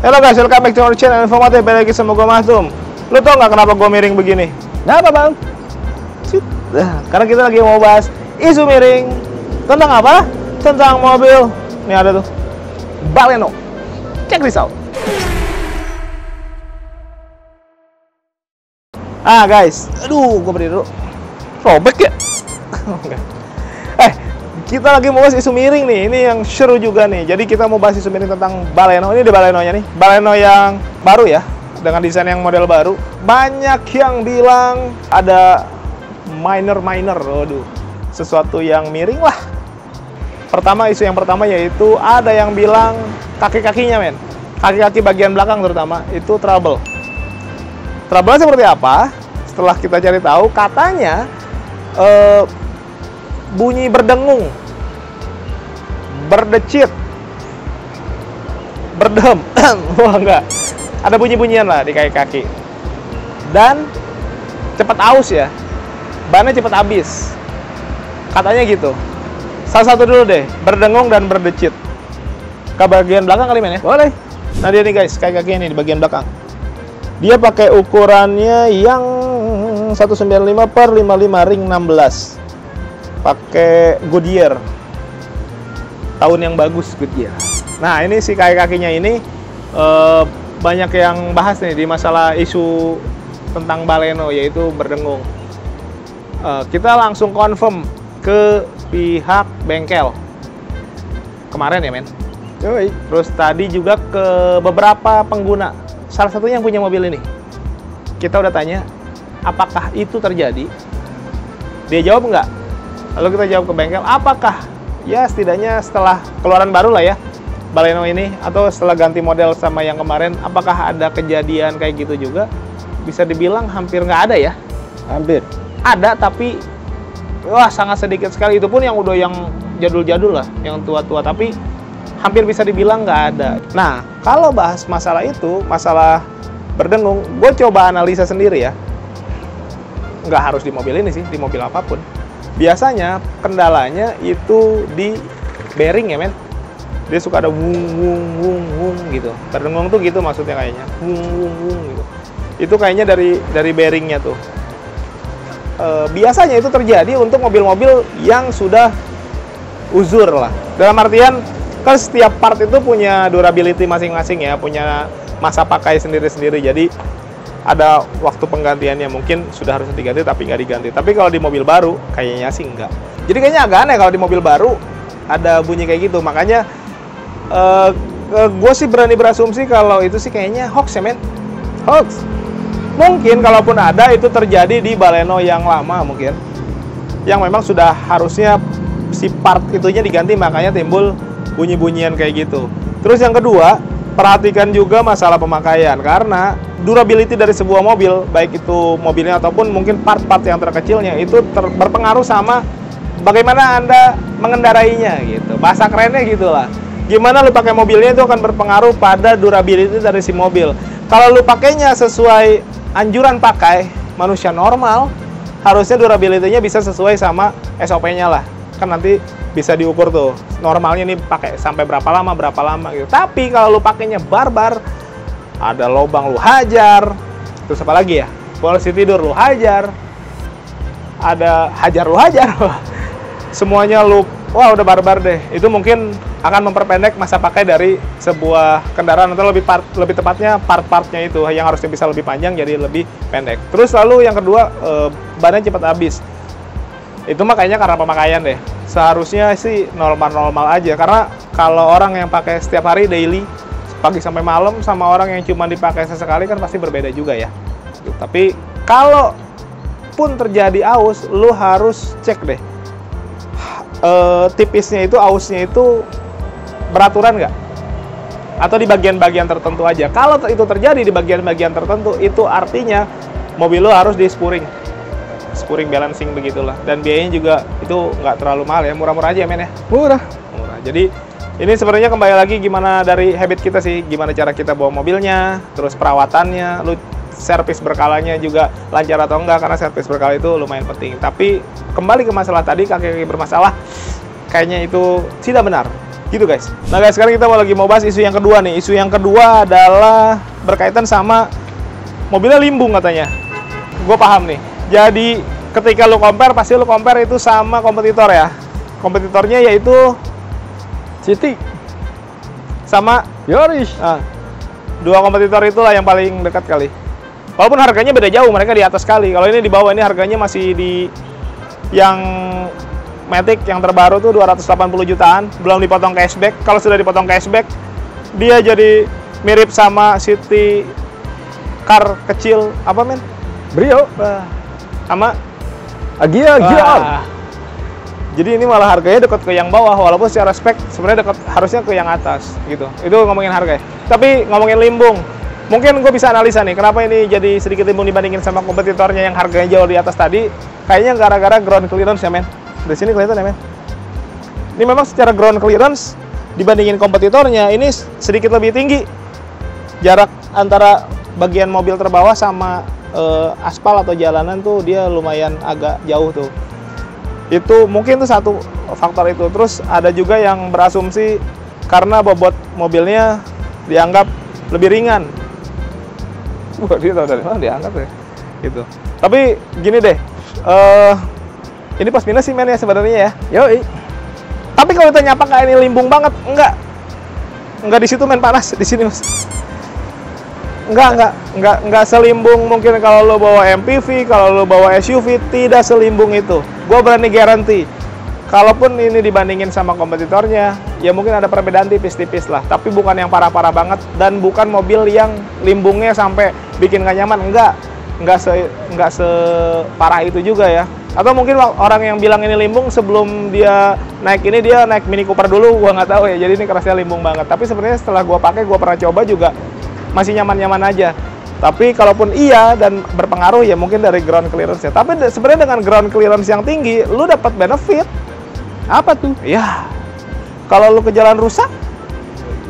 Halo guys, welcome back to our channel informatif. Balik lagi sama gue Mahtum. Lu tau nggak kenapa gue miring begini? Kenapa bang? Karena kita lagi mau bahas isu miring. Tentang apa? Tentang mobil. Ini ada tuh Baleno. Check this out. Guys, aduh, gue berdiri dulu. Robek ya? Kita lagi mau bahas isu miring nih. Ini yang seru juga nih. Jadi kita mau bahas isu miring tentang Baleno. Ini di Balenonya nih. Baleno yang baru ya, dengan desain yang model baru. Banyak yang bilang ada minor. Waduh, sesuatu yang miring lah. Isu yang pertama yaitu ada yang bilang kaki-kakinya men. Kaki-kaki bagian belakang terutama itu trouble. Trouble seperti apa? Setelah kita cari tahu, katanya bunyi berdengung, berdecit, berdem. Wah enggak, ada bunyi-bunyian lah di kaki-kaki. Dan cepat aus ya, bannya cepat habis. Katanya gitu. Salah satu dulu deh, berdengung dan berdecit. Ke bagian belakang kali men ya? Boleh. Nah dia nih guys, kaki-kaki ini di bagian belakang. Dia pakai ukurannya yang 195/55 ring 16. Pakai Goodyear, tahun yang bagus Goodyear. Nah ini si kaki-kakinya ini banyak yang bahas nih di masalah isu tentang Baleno yaitu berdengung. Kita langsung confirm ke pihak bengkel kemarin ya men. Terus tadi juga ke beberapa pengguna, salah satunya yang punya mobil ini. Kita udah tanya apakah itu terjadi, dia jawab enggak. Lalu kita jawab ke bengkel, apakah ya setidaknya setelah keluaran baru lah ya Baleno ini, atau setelah ganti model sama yang kemarin, apakah ada kejadian kayak gitu juga? Bisa dibilang hampir nggak ada ya. Hampir ada, tapi wah sangat sedikit sekali. Itu pun yang udah yang jadul-jadul lah, yang tua-tua, tapi hampir bisa dibilang nggak ada. Nah kalau bahas masalah itu, masalah berdengung, gue coba analisa sendiri ya. Nggak harus di mobil ini sih, di mobil apapun. Biasanya kendalanya itu di bearing ya men. Dia suka ada wung gitu. Berdengung tuh gitu maksudnya kayaknya. Wung gitu. Itu kayaknya dari bearingnya tuh. Biasanya itu terjadi untuk mobil-mobil yang sudah uzur lah. Dalam artian kan setiap part itu punya durability masing-masing ya, punya masa pakai sendiri-sendiri. Jadi ada waktu penggantiannya, mungkin sudah harus diganti tapi nggak diganti. Tapi kalau di mobil baru kayaknya sih enggak. Jadi kayaknya agak aneh kalau di mobil baru ada bunyi kayak gitu. Makanya gue sih berani berasumsi kalau itu sih kayaknya hoax ya men. Hoax. Mungkin kalaupun ada itu terjadi di Baleno yang lama mungkin, yang memang sudah harusnya si part itunya diganti, makanya timbul bunyi-bunyian kayak gitu. Terus yang kedua, perhatikan juga masalah pemakaian, karena durability dari sebuah mobil, baik itu mobilnya ataupun mungkin part-part yang terkecilnya, itu berpengaruh sama bagaimana Anda mengendarainya gitu. Bahasa kerennya gitulah. Gimana lu pakai mobilnya itu akan berpengaruh pada durability dari si mobil. Kalau lu pakainya sesuai anjuran pakai manusia normal, harusnya durability-nya bisa sesuai sama SOP-nya lah. Kan nanti bisa diukur tuh, normalnya nih pakai sampai berapa lama gitu. Tapi kalau lu pakainya barbar, ada lubang lu hajar, terus apa lagi ya, polisi tidur lu hajar, ada hajar lu hajar, semuanya lu, wah udah barbar deh. Itu mungkin akan memperpendek masa pakai dari sebuah kendaraan, atau lebih tepatnya part-partnya itu yang harusnya bisa lebih panjang jadi lebih pendek. Terus lalu yang kedua, bannya cepat habis. Itu makanya karena pemakaian deh. Seharusnya sih normal-normal aja, karena kalau orang yang pakai setiap hari daily pagi sampai malam sama orang yang cuma dipakai sesekali kan pasti berbeda juga ya. Tapi kalau pun terjadi aus, lu harus cek deh tipisnya itu, ausnya itu beraturan nggak, atau di bagian-bagian tertentu aja. Kalau itu terjadi di bagian-bagian tertentu, itu artinya mobil lu harus di spuring balancing begitulah. Dan biayanya juga itu nggak terlalu mahal ya, murah-murah aja men ya. Murah. Jadi ini sebenarnya kembali lagi gimana dari habit kita sih, gimana cara kita bawa mobilnya, terus perawatannya, lu servis berkalanya juga lancar atau enggak, karena servis berkala itu lumayan penting. Tapi kembali ke masalah tadi, kaki-kaki bermasalah, kayaknya itu tidak benar. Gitu guys. Nah guys, sekarang kita mau bahas isu yang kedua nih. Isu yang kedua adalah berkaitan sama mobilnya limbung katanya. Gue paham nih. Jadi ketika lu compare, pasti lu compare itu sama kompetitor ya. Kompetitornya yaitu City sama Yaris. Nah, dua kompetitor itulah yang paling dekat kali. Walaupun harganya beda jauh, mereka di atas kali. Kalau ini di bawah, ini harganya masih di yang Matic yang terbaru tuh 280 jutaan, belum dipotong cashback. Kalau sudah dipotong cashback, dia jadi mirip sama City car kecil apa men? Brio Sama Agia. Jadi ini malah harganya dekat ke yang bawah, walaupun secara spek sebenarnya dekat harusnya ke yang atas gitu. Itu ngomongin harga. Tapi ngomongin limbung, mungkin gue bisa analisa nih kenapa ini jadi sedikit limbung dibandingin sama kompetitornya yang harganya jauh di atas tadi. Kayaknya gara-gara ground clearance ya men. Dari sini kelihatan ya men. Ini memang secara ground clearance dibandingin kompetitornya ini sedikit lebih tinggi. Jarak antara bagian mobil terbawah sama aspal atau jalanan tuh dia lumayan agak jauh tuh. Itu mungkin tuh satu faktor itu. Terus ada juga yang berasumsi karena bobot mobilnya dianggap lebih ringan. Wah, dia tahu dari mana diangkat ya. Gitu. Tapi gini deh. Ini plus minus sih men ya sebenarnya ya. Yoi. Tapi kalau ditanya apakah ini limbung banget? Enggak di situ men, panas di sini mas. Enggak selimbung mungkin kalau lo bawa MPV, kalau lo bawa SUV, tidak selimbung itu. Gue berani garanti. Kalaupun ini dibandingin sama kompetitornya, ya mungkin ada perbedaan tipis-tipis lah. Tapi bukan yang parah-parah banget dan bukan mobil yang limbungnya sampai bikin gak nyaman. Enggak separah itu juga ya. Atau mungkin orang yang bilang ini limbung sebelum dia naik ini dia naik Mini Cooper dulu, gua nggak tahu ya. Jadi ini kerasnya limbung banget. Tapi sebenarnya setelah gua pakai, gua pernah coba juga masih nyaman-nyaman aja. Tapi kalaupun iya dan berpengaruh ya mungkin dari ground clearance ya. Tapi sebenarnya dengan ground clearance yang tinggi, lu dapat benefit. Apa tuh? Ya, kalau lu ke jalan rusak,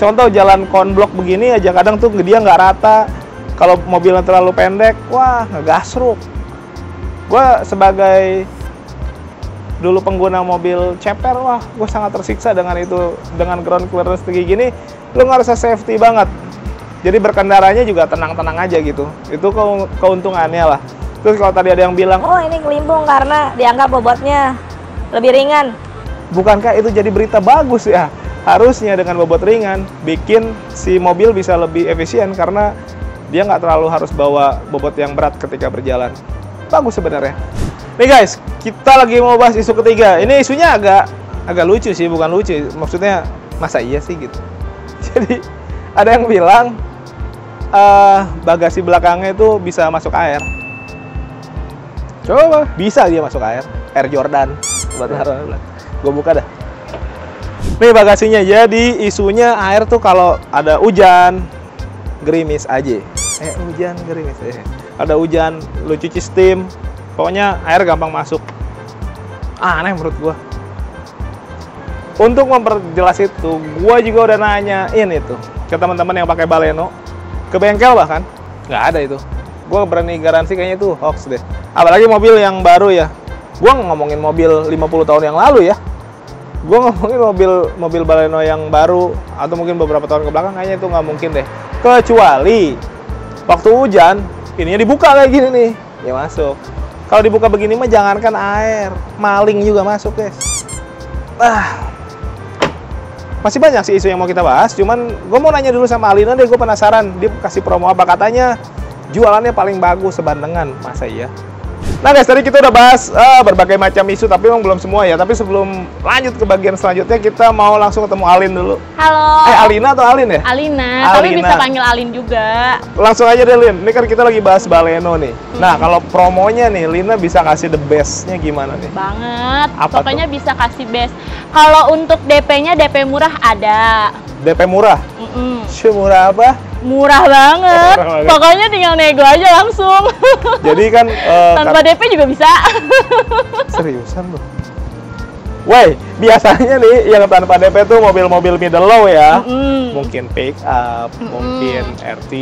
contoh jalan konblok begini aja kadang tuh dia nggak rata. Kalau mobilnya terlalu pendek, wah ngegasruk. Gue sebagai dulu pengguna mobil ceper, wah gue sangat tersiksa dengan itu. Dengan ground clearance tinggi gini, lu ngerasa safety banget. Jadi berkendaranya juga tenang-tenang aja gitu. Itu keuntungannya lah. Terus kalau tadi ada yang bilang, oh ini kelimbung karena dianggap bobotnya lebih ringan. Bukankah itu jadi berita bagus ya? Harusnya dengan bobot ringan, bikin si mobil bisa lebih efisien karena dia nggak terlalu harus bawa bobot yang berat ketika berjalan. Bagus sebenarnya. Nih guys, kita lagi mau bahas isu ketiga. Ini isunya agak lucu sih, bukan lucu. Maksudnya masa iya sih gitu. Jadi ada yang bilang bagasi belakangnya itu bisa masuk air. Coba, bisa dia masuk air. Air Jordan. Gue buka dah. Nih bagasinya. Jadi isunya air tuh kalau ada hujan, gerimis aja. Hujan gerimis. Ada hujan, lu cuci steam, pokoknya air gampang masuk. Aneh menurut gua. Untuk memperjelas itu, gua juga udah nanyain itu ke teman-teman yang pakai Baleno, ke bengkel bahkan nggak ada itu. Gua berani garansi kayaknya itu hoax deh. Apalagi mobil yang baru ya. Gua ngomongin mobil 50 tahun yang lalu ya. Gua ngomongin mobil Baleno yang baru atau mungkin beberapa tahun ke belakang, kayaknya itu nggak mungkin deh. Kecuali waktu hujan, ininya dibuka kayak gini nih, ya masuk. Kalau dibuka begini mah jangankan air, maling juga masuk guys. Masih banyak sih isu yang mau kita bahas, cuman gue mau nanya dulu sama Alina deh, gue penasaran dia kasih promo apa, katanya jualannya paling bagus sebandengan, masa iya? Nah guys, tadi kita udah bahas berbagai macam isu, tapi memang belum semua ya. Tapi sebelum lanjut ke bagian selanjutnya, kita mau langsung ketemu Alin dulu. Halo. Alina atau Alin ya? Alina, tapi bisa panggil Alin juga. Langsung aja deh Lin, ini kan kita lagi bahas Baleno nih. Nah kalau promonya nih, Lina bisa kasih the best-nya gimana nih? Banget, apa pokoknya tuh? bisa kasih best. Kalau untuk DP-nya, DP murah ada. DP murah? Murah apa? Murah banget. Murah banget. Pokoknya tinggal nego aja langsung. Jadi kan tanpa DP juga bisa. Seriusan loh. Woi, biasanya nih yang tanpa DP tuh mobil-mobil middle low ya. Mungkin pick up, mungkin R3.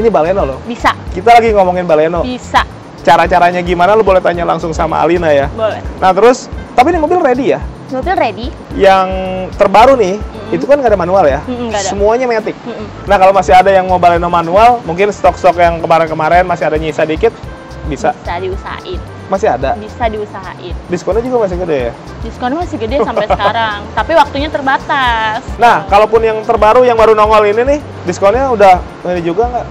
Ini Baleno loh. Bisa. Kita lagi ngomongin Baleno. Bisa. Cara-caranya gimana lu boleh tanya langsung sama Alina ya. Boleh. Nah terus, tapi ini mobil ready ya? Mobil ready. Yang terbaru nih, itu kan nggak ada manual ya? Nggak ada. Semuanya matic. Nah, kalau masih ada yang mau Baleno manual, mungkin stok-stok yang kemarin-kemarin masih ada nyisa dikit, bisa Diusahain. masih ada. Bisa diusahain. Diskonnya juga masih gede ya? Diskonnya masih gede sampai sekarang, tapi waktunya terbatas. Nah, kalaupun yang terbaru, yang baru nongol ini nih, diskonnya udah ini juga nggak?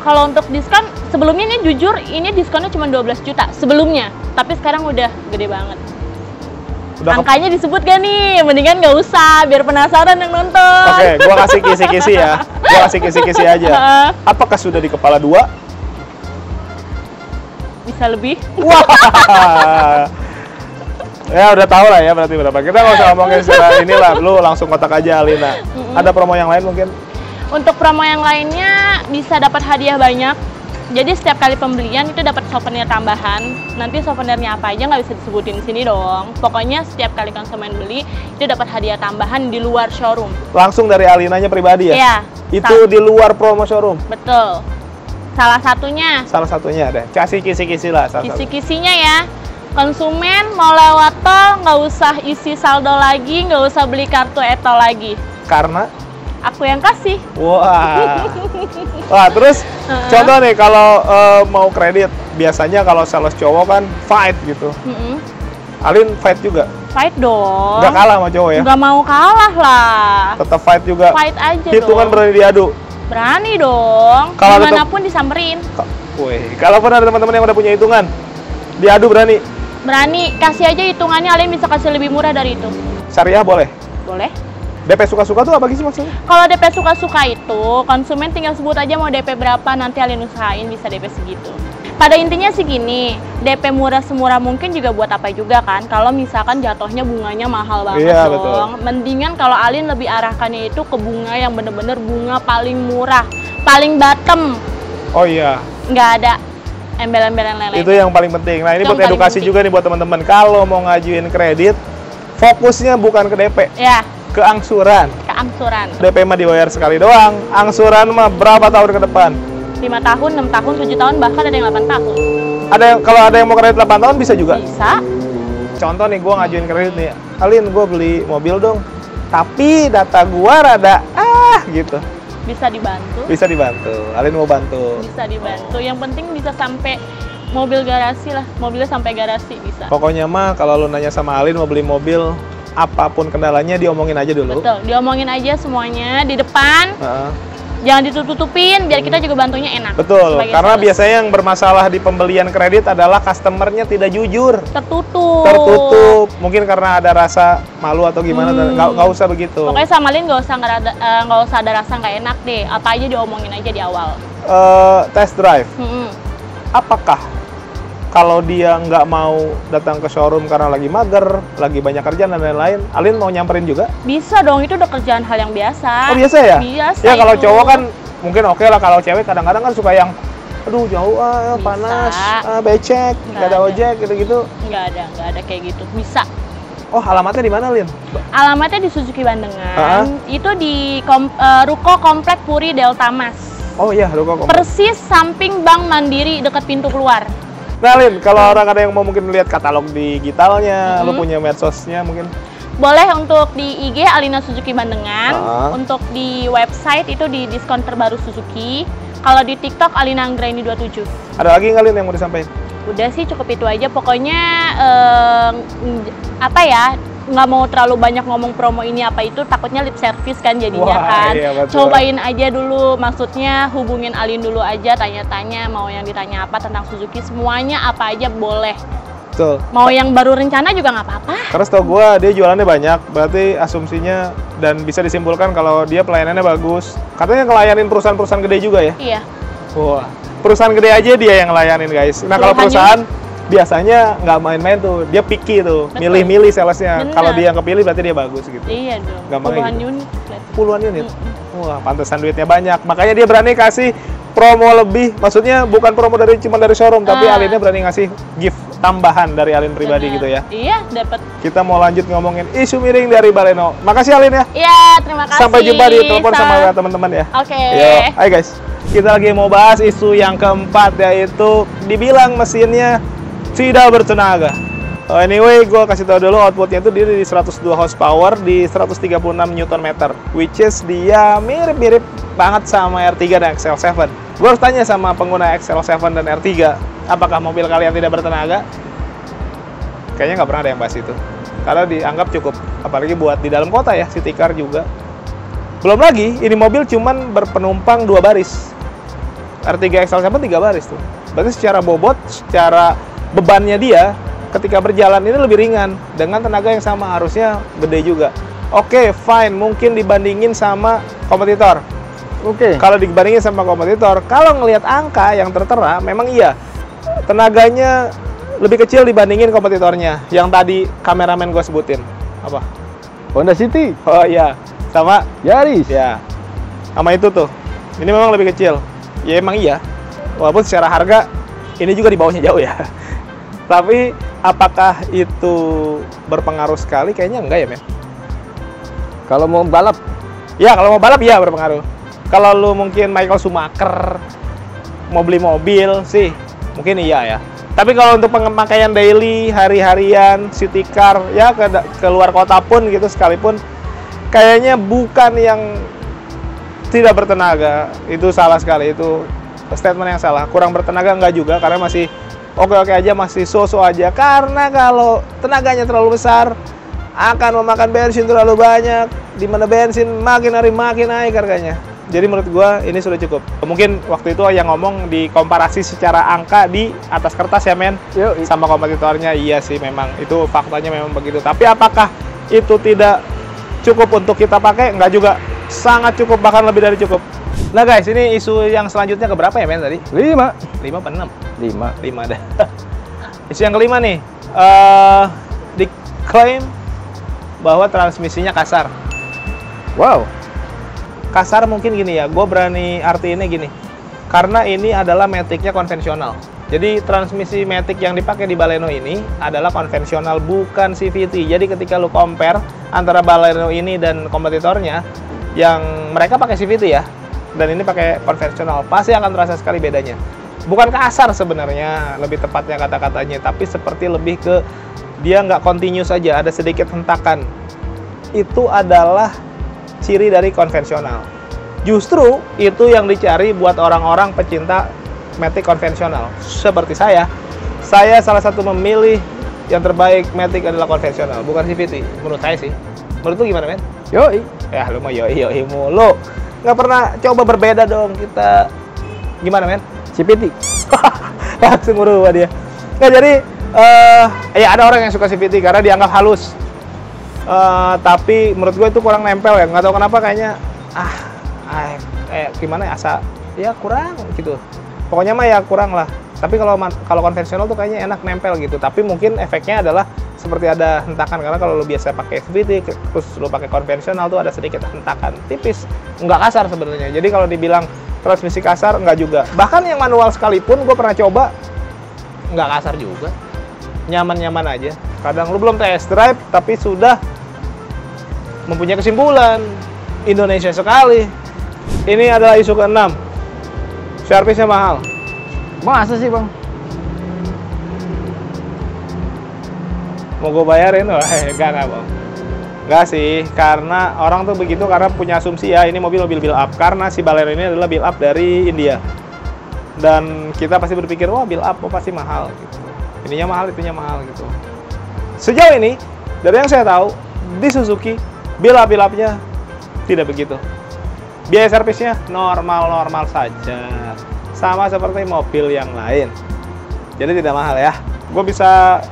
Kalau untuk diskon, sebelumnya ini jujur, ini diskonnya cuma 12 juta sebelumnya. Tapi sekarang udah gede banget. Udah Angkanya disebut gak nih? Mendingan nggak usah, biar penasaran yang nonton. Oke, gua kasih kisi-kisi ya. Gua kasih kisi-kisi aja. Apakah sudah di kepala 2? Bisa lebih. Wah. Ya udah tahu lah ya berarti berapa. Kita nggak usah ngomongin secara inilah, lu langsung kontak aja Alina. Ada promo yang lain mungkin? Untuk promo yang lainnya bisa dapat hadiah banyak. Jadi setiap kali pembelian itu dapat souvenir tambahan. Nanti souvenirnya apa aja nggak bisa disebutin di sini dong. Pokoknya setiap kali konsumen beli itu dapat hadiah tambahan di luar showroom. Langsung dari Alinanya pribadi ya? Iya. Itu di luar promo showroom? Betul. Salah satunya. Salah satunya ada. Kasih kisi-kisi lah. Kisi-kisinya ya. Konsumen mau lewat tol nggak usah isi saldo lagi, nggak usah beli kartu e-tol lagi. Karena? Aku yang kasih. Wah. Wah, terus contoh nih kalau mau kredit, biasanya kalau sales cowok kan fight gitu. Alin fight juga? Fight dong. Nggak kalah sama cowok ya? Nggak mau kalah lah. Tetap fight juga? Fight aja Hitungan dong. berani diadu? Berani dong. Kalau ada Dimanapun disamperin. Wih, kalaupun ada teman-teman yang udah punya hitungan, diadu berani? Berani. Kasih aja hitungannya, Alin bisa kasih lebih murah dari itu. Syariah boleh? Boleh. DP suka-suka tuh apa sih maksudnya? Kalau DP suka-suka itu, konsumen tinggal sebut aja mau DP berapa, nanti Alin usahain bisa DP segitu. Pada intinya sih gini, DP murah semurah mungkin juga buat apa juga kan, kalau misalkan jatuhnya bunganya mahal banget Iya, dong. betul. Mendingan kalau Alin lebih arahkannya itu ke bunga yang bener-bener bunga paling murah, paling bottom, Oh iya, nggak ada embel-embel yang lain-lain. itu yang paling penting. Nah ini Itu buat yang paling edukasi penting. juga nih buat teman-teman. Kalau mau ngajuin kredit, fokusnya bukan ke DP, Ya, ke angsuran. keangsuran. DP mah dibayar sekali doang, angsuran mah berapa tahun ke depan? 5 tahun, 6 tahun, 7 tahun, bahkan ada yang 8 tahun. Ada yang kalau ada yang mau kredit 8 tahun bisa juga. Bisa. Contoh nih, gua ngajuin kredit nih, Alin, gua beli mobil dong, tapi data gua rada gitu. Bisa dibantu. Bisa dibantu. Alin mau bantu. Bisa dibantu. Yang penting bisa sampai mobil garasi lah. Mobilnya sampai garasi bisa. Pokoknya mah kalau lu nanya sama Alin mau beli mobil, apapun kendalanya diomongin aja dulu. Betul. Diomongin aja semuanya di depan. Heeh. Jangan ditutup-tutupin biar kita juga bantunya enak. Betul, sebagai karena sales. biasanya yang bermasalah di pembelian kredit adalah customernya tidak jujur, tertutup. mungkin karena ada rasa malu atau gimana, nggak usah begitu. Pokoknya sama Lin nggak usah ada rasa nggak enak deh. Apa aja diomongin aja di awal. Test drive, Mm-mm. apakah kalau dia nggak mau datang ke showroom karena lagi mager, lagi banyak kerjaan dan lain-lain, Alin mau nyamperin juga? Bisa dong, itu udah kerjaan hal yang biasa. Oh biasa ya? Biasa. Ya kalau itu. cowok kan mungkin oke lah, kalau cewek kadang-kadang kan suka yang aduh jauh Bisa. panas, becek, nggak ada ojek gitu-gitu. nggak ada kayak gitu. Bisa. Oh alamatnya di mana, Lin? Alamatnya di Suzuki Bandengan. Itu di Ruko Komplek Puri Delta Mas. Oh iya, Ruko Komplek. Persis samping Bank Mandiri dekat pintu keluar. Nah, Lin, kalau orang ada yang mau mungkin lihat katalog digitalnya, lu punya medsosnya mungkin? Boleh untuk di IG Alina Suzuki Bandengan. Ah. Untuk di website itu di diskon terbaru Suzuki. Kalau di TikTok Alina Anggraini 27. Ada lagi nggak, Lin, yang mau disampaikan? Udah sih cukup itu aja. Pokoknya nggak mau terlalu banyak ngomong promo ini apa itu, takutnya lip service kan jadinya. Wah, kan. iya, betul. Cobain aja dulu, maksudnya hubungin Alin dulu aja, tanya-tanya mau yang ditanya apa tentang Suzuki, semuanya apa aja boleh. Betul. Mau yang baru rencana juga nggak apa-apa. Karena setahu gua dia jualannya banyak, berarti asumsinya dan bisa disimpulkan kalau dia pelayanannya bagus. Katanya ngelayanin perusahaan-perusahaan gede juga ya? Iya. Wah, perusahaan gede aja dia yang ngelayanin, guys. Nah, kalau Puluhan perusahaan biasanya nggak main-main tuh, dia picky tuh, Betul. milih-milih salesnya. Bener. Kalau dia yang kepilih berarti dia bagus gitu. Iya dong. Gampangnya Puluhan gitu. unit. Puluhan unit. Wah, pantesan duitnya banyak. Makanya dia berani kasih promo lebih. Maksudnya bukan promo cuma dari showroom, tapi Alinnya berani ngasih gift tambahan dari Alin pribadi Bener. gitu ya. Iya, dapat. Kita mau lanjut ngomongin isu miring dari Baleno. Makasih Alin ya. Iya, terima kasih. Sampai jumpa di telepon sama teman-teman ya. Oke. Yo, hai guys. Kita lagi mau bahas isu yang keempat, yaitu dibilang mesinnya tidak bertenaga. Anyway, gue kasih tau dulu outputnya itu dia di 102 horsepower di 136 Nm, which is dia mirip-mirip banget sama R3 dan XL7. Gue harus tanya sama pengguna XL7 dan R3, apakah mobil kalian tidak bertenaga? Kayaknya nggak pernah ada yang bahas itu, karena dianggap cukup, apalagi buat di dalam kota ya, city car juga. Belum lagi, ini mobil cuman berpenumpang 2 baris. R3 XL7 3 baris tuh. Berarti secara bobot, secara bebannya dia ketika berjalan ini lebih ringan dengan tenaga yang sama, harusnya gede juga. Oke, fine, mungkin dibandingin sama kompetitor. Oke. Kalau dibandingin sama kompetitor, kalau ngelihat angka yang tertera, memang iya tenaganya lebih kecil dibandingin kompetitornya. Yang tadi kameramen gue sebutin apa? Honda City. Oh iya, sama Yaris. ya, sama itu tuh. Ini memang lebih kecil. Ya emang iya. Walaupun secara harga ini juga di bawahnya jauh ya. Tapi apakah itu berpengaruh sekali? Kayaknya enggak ya, men. Kalau mau balap, Ya, kalau mau balap ya berpengaruh. Kalau lu mungkin Michael Schumacher mau beli mobil sih, mungkin iya ya. Tapi kalau untuk pemakaian daily, hari-harian, city car, ya ke luar kota pun gitu sekalipun, kayaknya bukan yang tidak bertenaga. Itu salah sekali, itu statement yang salah. Kurang bertenaga enggak juga, karena masih oke-oke aja, masih so-so aja. Karena kalau tenaganya terlalu besar, akan memakan bensin terlalu banyak, di mana bensin makin hari makin naik harganya. Jadi menurut gua ini sudah cukup. Mungkin waktu itu yang ngomong dikomparasi secara angka di atas kertas ya, men. Yuk. Sama kompetitornya, iya sih memang. Itu faktanya memang begitu. Tapi apakah itu tidak cukup untuk kita pakai? Enggak juga. Sangat cukup, bahkan lebih dari cukup. Nah guys, ini isu yang selanjutnya keberapa ya, men, tadi? 5. 5 apa 6? 5 dah. Isu yang kelima nih, diklaim bahwa transmisinya kasar. Wow. Kasar mungkin gini ya, gue berani artiinnya gini, karena ini adalah Matic-nya konvensional. Jadi transmisi Matic yang dipakai di Baleno ini adalah konvensional, bukan CVT. Jadi ketika lu compare antara Baleno ini dan kompetitornya, yang mereka pakai CVT ya, dan ini pakai konvensional, pasti akan terasa sekali bedanya. Bukan kasar sebenarnya, lebih tepatnya kata-katanya, tapi seperti lebih ke dia nggak continuous saja, ada sedikit hentakan. Itu adalah ciri dari konvensional. Justru itu yang dicari buat orang-orang pecinta Matic konvensional. Seperti saya salah satu memilih yang terbaik Matic adalah konvensional, bukan CVT. Menurut saya sih. Menurut lu gimana, men? Yoi. Ya lu mah yoi mulu. Nggak pernah coba berbeda dong kita. Gimana, men? CVT. Langsung berubah dia. Nggak, jadi ya ada orang yang suka CVT karena dianggap halus. Tapi menurut gue itu kurang nempel ya, nggak tahu kenapa, kayaknya gimana ya, asa ya kurang gitu, pokoknya mah ya kurang lah. Tapi kalau konvensional tuh kayaknya enak nempel gitu, tapi mungkin efeknya adalah seperti ada hentakan, karena kalau lu biasa pakai CVT terus lu pakai konvensional tuh ada sedikit hentakan tipis, nggak kasar sebenarnya. Jadi kalau dibilang transmisi kasar, nggak juga. Bahkan yang manual sekalipun gue pernah coba, nggak kasar juga, nyaman-nyaman aja. Kadang lu belum test drive tapi sudah mempunyai kesimpulan Indonesia sekali. Ini adalah isu ke-6. Servisnya mahal. Masa sih, Bang? Mau gue bayarin? Wah, enggak, Bang. Enggak sih, karena orang tuh begitu karena punya asumsi ya, ini mobil build up. Karena si Baleno ini adalah build up dari India. Dan kita pasti berpikir, wah build up pasti mahal gitu. Ininya mahal, itunya mahal gitu. Sejauh ini, dari yang saya tahu, di Suzuki, build up-nya tidak begitu. Biaya servisnya normal-normal saja. Sama seperti mobil yang lain. Jadi tidak mahal ya. Gue bisa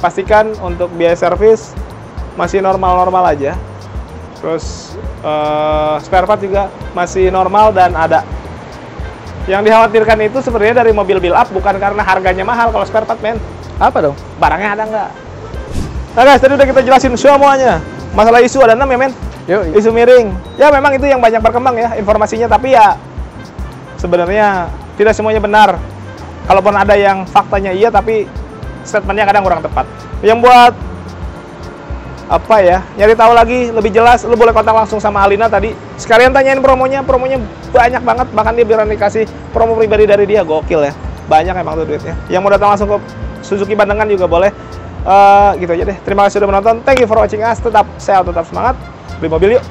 pastikan untuk biaya servis masih normal-normal aja. Terus spare part juga masih normal dan ada. Yang dikhawatirkan itu sebenarnya dari mobil build up, bukan karena harganya mahal kalau spare part, men. Apa dong? Barangnya ada nggak? Nah guys, tadi udah kita jelasin semuanya. Masalah isu ada 6 ya, men? Yoi. Isu miring. Ya memang itu yang banyak berkembang ya informasinya, tapi ya sebenarnya tidak semuanya benar. Kalaupun ada yang faktanya iya, tapi statementnya kadang kurang tepat. Yang buat apa ya, nyari tahu lagi lebih jelas, lu boleh kontak langsung sama Alina tadi. Sekalian tanyain promonya banyak banget, bahkan dia berani kasih promo pribadi dari dia, gokil ya. Banyak emang tuh duitnya. Yang mau datang langsung ke Suzuki Bandengan juga boleh. Gitu aja deh. Terima kasih sudah menonton. Thank you for watching us. Tetap sehat, tetap semangat. Beli mobil yuk.